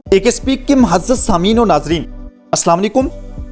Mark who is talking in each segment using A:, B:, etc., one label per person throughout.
A: एक स्पीक के मुअज़्ज़ज़ सामीन और नाज़रीन, अस्सलाम वालेकुम।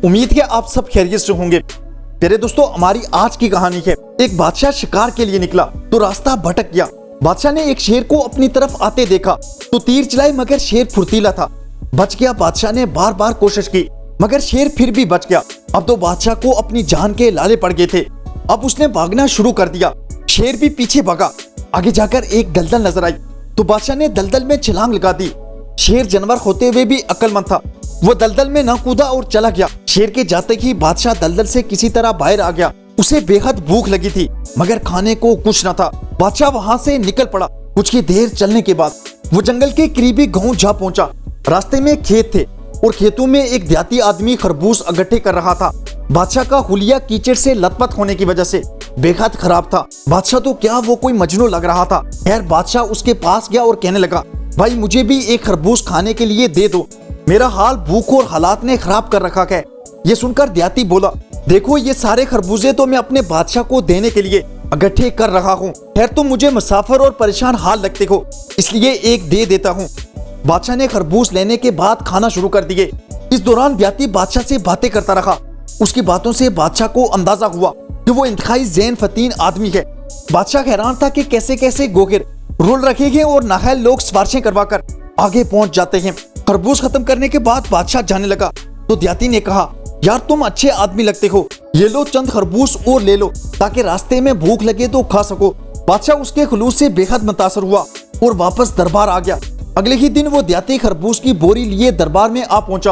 A: उम्मीद है आप सब खैरियत से होंगे। प्यारे दोस्तों, हमारी आज की कहानी है। एक बादशाह शिकार के लिए निकला तो रास्ता भटक गया। बादशाह ने एक शेर को अपनी तरफ आते देखा तो तीर चलाए, मगर शेर फुर्तीला था, बच गया। बादशाह ने बार बार कोशिश की मगर शेर फिर भी बच गया। अब तो बादशाह को अपनी जान के लाले पड़ गए थे। अब उसने भागना शुरू कर दिया। शेर भी पीछे भागा। आगे जाकर एक दलदल नजर आई तो बादशाह ने दलदल में छलांग लगा दी। शेर जानवर होते हुए भी अक्लमंद था, वो दलदल में न कूदा और चला गया। शेर के जाते ही बादशाह दलदल से किसी तरह बाहर आ गया। उसे बेहद भूख लगी थी मगर खाने को कुछ न था। बादशाह वहां से निकल पड़ा। कुछ ही देर चलने के बाद वो जंगल के करीबी गांव जा पहुंचा। रास्ते में खेत थे और खेतों में एक देहाती आदमी खरबूज इकट्ठे कर रहा था। बादशाह का हुलिया कीचड़ से लथपथ होने की वजह से बेहद खराब था। बादशाह तो क्या, वो कोई मजनू लग रहा था। खैर, बादशाह उसके पास गया और कहने लगा, भाई मुझे भी एक खरबूज खाने के लिए दे दो, मेरा हाल भूख और हालात ने खराब कर रखा है। ये सुनकर देहाती बोला, देखो ये सारे खरबूजे तो मैं अपने बादशाह को देने के लिए इकट्ठे कर रहा हूँ। खैर तुम मुझे मुसाफिर और परेशान हाल लगते हो, इसलिए एक दे देता हूँ। बादशाह ने खरबूज लेने के बाद खाना शुरू कर दिए। इस दौरान देहाती बादशाह से बातें करता रहा। उसकी बातों से बादशाह को अंदाजा हुआ कि वो इंतहाई ज़ैन फतीन आदमी है। बादशाह हैरान था कि कैसे कैसे गोगिर रोल रखे हैं और नाहल लोग सिफारिशें करवाकर आगे पहुंच जाते हैं। खरबूज खत्म करने के बाद बादशाह जाने लगा तो देहाती ने कहा, यार तुम अच्छे आदमी लगते हो, ये लो चंद खरबूज और ले लो ताकि रास्ते में भूख लगे तो खा सको। बादशाह उसके खुलूस से बेहद मुतासर हुआ और वापस दरबार आ गया। अगले ही दिन वो देहाती खरबूज की बोरी लिए दरबार में आ पहुंचा।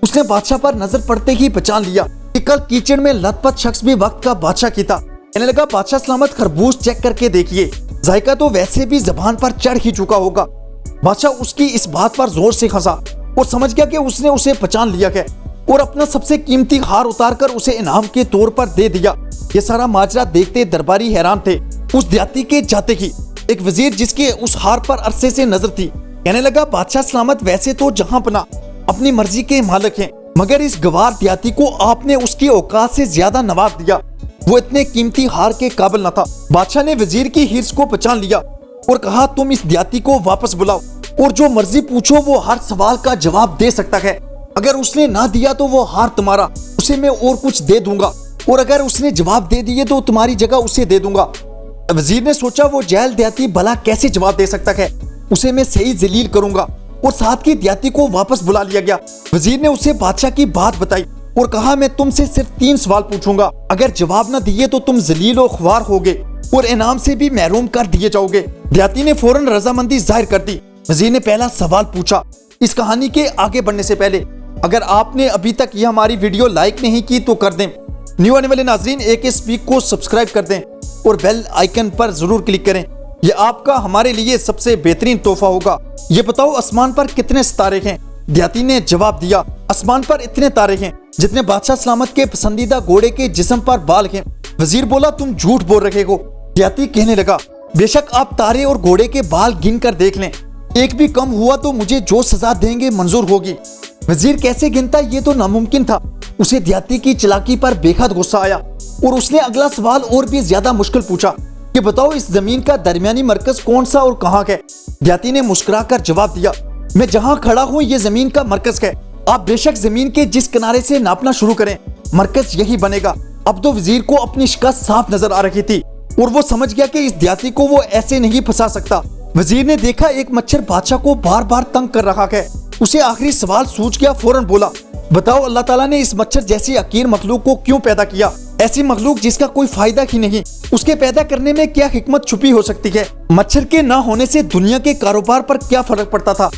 A: उसने बादशाह पर नजर पड़ते ही पहचान लिया कि कल कीचड़ में लथपथ शख्स भी वक्त का बादशाह की था। कहने लगा, बादशाह सलामत, खरबूज चेक करके देखिए, जायका तो वैसे भी जबान पर चढ़ ही चुका होगा। बादशाह उसकी इस बात पर जोर से हंसा और समझ गया कि उसने उसे पहचान लिया है और अपना सबसे कीमती हार उतारकर उसे इनाम के तौर पर दे दिया। ये सारा माजरा देखते दरबारी हैरान थे। उस देहाती के जाते ही एक वजीर जिसके उस हार पर अरसे से नजर थी कहने लगा, बादशाह सलामत, वैसे तो जहां पना अपनी मर्जी के मालिक हैं, मगर इस गवार देहाती को आपने उसकी औकात से ज्यादा नवाज दिया। वो इतने कीमती हार के काबिल न था। बादशाह ने वजीर की हिर्स को पहचान लिया और कहा, तुम इस देहाती को वापस बुलाओ और जो मर्जी पूछो, वो हर सवाल का जवाब दे सकता है। अगर उसने ना दिया तो वो हार तुम्हारा, उसे मैं और कुछ दे दूंगा, और अगर उसने जवाब दे दिए तो तुम्हारी जगह उसे दे दूंगा। वजीर ने सोचा, वो जैल देहाती भला कैसे जवाब दे सकता है, उसे मैं सही जलील करूंगा, और साथ की देहाती को वापस बुला लिया गया। वजीर ने उसे बादशाह की बात बताई और कहा, मैं तुमसे सिर्फ 3 सवाल पूछूंगा, अगर जवाब न दिए तो तुम जलील और ख्वार होगे और इनाम से भी महरूम कर दिए जाओगे। देहाती ने फौरन रजामंदी जाहिर कर दी। वजीर ने पहला सवाल पूछा। इस कहानी के आगे बढ़ने से पहले अगर आपने अभी तक यह हमारी वीडियो लाइक नहीं की तो कर दें। न्यू आने वाले नाजरीन एक स्पीक को सब्सक्राइब कर दें और बेल आइकन पर जरूर क्लिक करें। यह आपका हमारे लिए सबसे बेहतरीन तोहफा होगा। ये बताओ, आसमान पर कितने सितारे हैं? देहाती ने जवाब दिया, आसमान पर इतने तारे हैं जितने बादशाह सलामत के पसंदीदा घोड़े के जिस्म पर बाल हैं। वजीर बोला, तुम झूठ बोल रहे हो। देहाती कहने लगा, बेशक आप तारे और घोड़े के बाल गिन कर देख लें, एक भी कम हुआ तो मुझे जो सजा देंगे मंजूर होगी। वजीर कैसे गिनता, ये तो नामुमकिन था। उसे देहाती की चालाकी पर बेहद गुस्सा आया और उसने अगला सवाल और भी ज्यादा मुश्किल पूछा कि बताओ, इस जमीन का दरमियानी मरकज कौन सा और कहाँ है? देहाती ने मुस्कुराकर जवाब दिया, मैं जहाँ खड़ा हूँ ये जमीन का मरकज है। आप बेशक जमीन के जिस किनारे से नापना शुरू करें, मरकज यही बनेगा। अब तो वजीर को अपनी शिकस्त साफ नजर आ रही थी और वो समझ गया कि इस देहाती को वो ऐसे नहीं फंसा सकता। वजीर ने देखा एक मच्छर बादशाह को बार बार तंग कर रहा है। उसे आखिरी सवाल सूझ गया। फौरन बोला, बताओ अल्लाह ताला ने इस मच्छर जैसी हकीर मखलूक को क्यों पैदा किया? ऐसी मखलूक जिसका कोई फायदा ही नहीं, उसके पैदा करने में क्या हिकमत छुपी हो सकती है? मच्छर के ना होने से दुनिया के कारोबार पर क्या फर्क पड़ता था?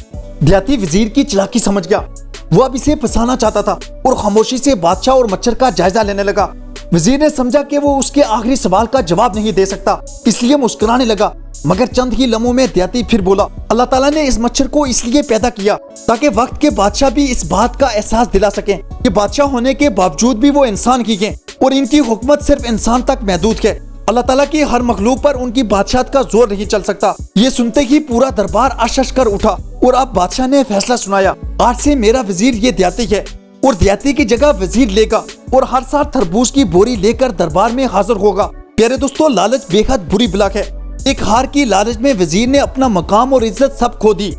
A: देहाती वजीर की चालाकी समझ गया। वो अब इसे फंसाना चाहता था और खामोशी से बादशाह और मच्छर का जायजा लेने लगा। वजीर ने समझा कि वो उसके आखिरी सवाल का जवाब नहीं दे सकता, इसलिए मुस्कुराने लगा। मगर चंद ही लम्हों में देहाती फिर बोला, अल्लाह ताला ने इस मच्छर को इसलिए पैदा किया ताकि वक्त के बादशाह भी इस बात का एहसास दिला सके कि बादशाह होने के बावजूद भी वो इंसान ही हैं और इनकी हुकूमत सिर्फ इंसान तक महदूद है। अल्लाह ताला की हर मखलूक पर उनकी बादशाहत का जोर नहीं चल सकता। ये सुनते ही पूरा दरबार आश्चर्य कर उठा और अब बादशाह ने फैसला सुनाया, आज से मेरा वजीर ये देहाती है और देहाती की जगह वजीर लेगा और हर साल तरबूज की बोरी लेकर दरबार में हाजिर होगा। प्यारे दोस्तों, लालच बेहद बुरी बला है। एक हार की लालच में वजीर ने अपना मकाम और इज्जत सब खो दी।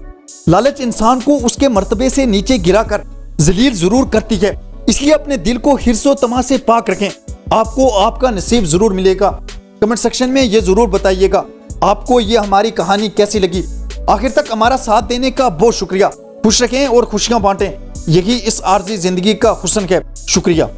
A: लालच इंसान को उसके मर्तबे से नीचे गिराकर जलील जरूर करती है, इसलिए अपने दिल को हिर्सो तमा से पाक रखें। आपको आपका नसीब जरूर मिलेगा। कमेंट सेक्शन में ये जरूर बताइएगा आपको ये हमारी कहानी कैसी लगी। आखिर तक हमारा साथ देने का बहुत शुक्रिया। खुश रखें और खुशियां बांटें, यही इस आर्जी जिंदगी का हुस्न है। शुक्रिया।